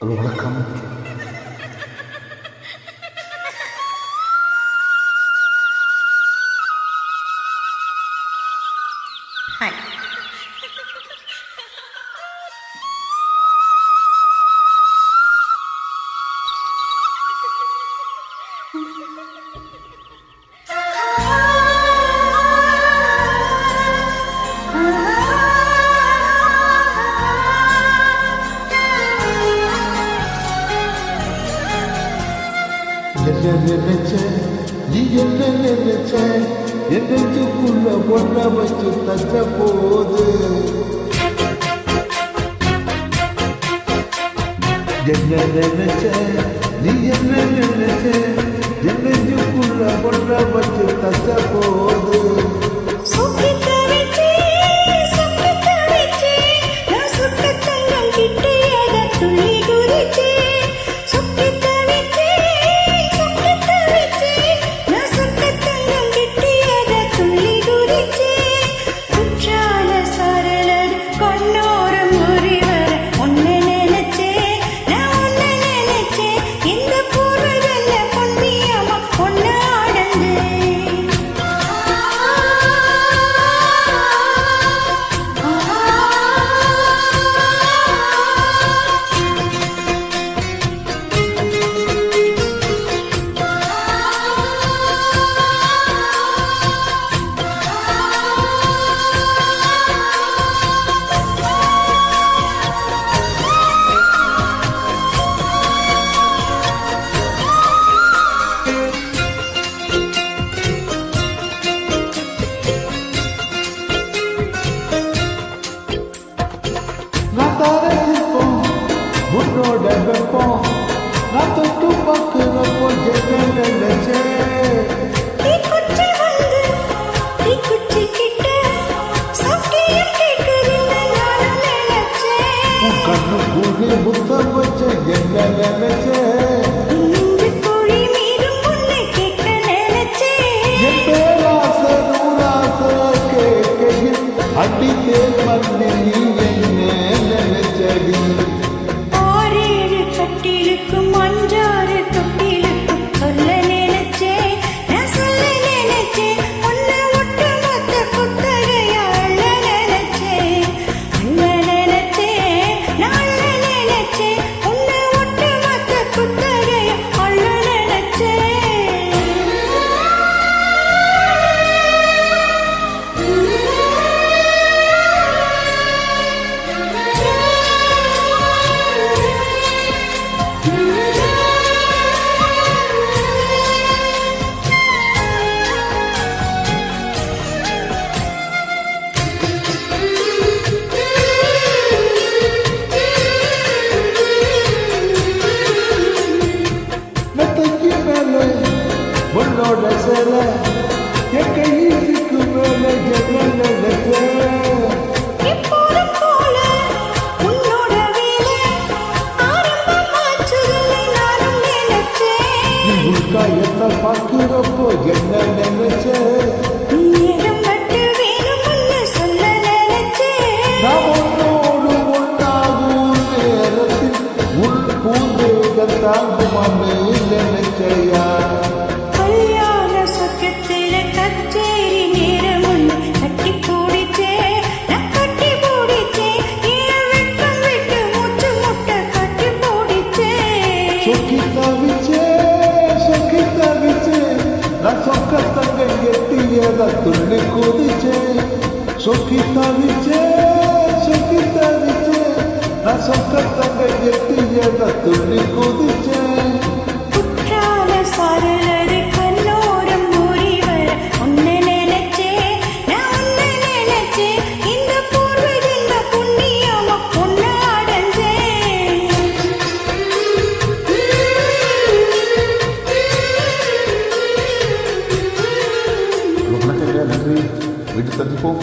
வணக்கம். ஹாய். என்ன நினைச்ச நீ என்ன நினைச்ச என்னைக்குள்ள ஒன்ன வச்சு தச்ச போது என்ன நினைச்ச நீ என்ன நினைச்ச என்னைக்குள்ள ஒன்ன வச்சு தச்ச போது உன்னோட வெப்பம் நான் தொட்டு பார்க்கிறப்போ என்ன நினைச்சேன் கண்ணு கூடி புத்தம் வச்ச என்ன நினைச்சேன் அடித்தே மண்ணி என்ன நினைச்சடி உன்னோட சில என் கைக்கு மேல என்ன காயத்தை பார்க்கிறப்போ என்ன நினைச்ச நான் உன்னோடு ஒன்றாகும் நேரத்தில் உள் பூந்தேக தாங்குமாமே நினைச்சையா சொக்கத்தங்க எட்டியத துள்ளி குதிச்சே சொக்கி தவிச்சே நான் சொக்கத்தங்க எட்டியத துள்ளி குதிச்சே நன்றி. வீட்டு சந்திப்போம்.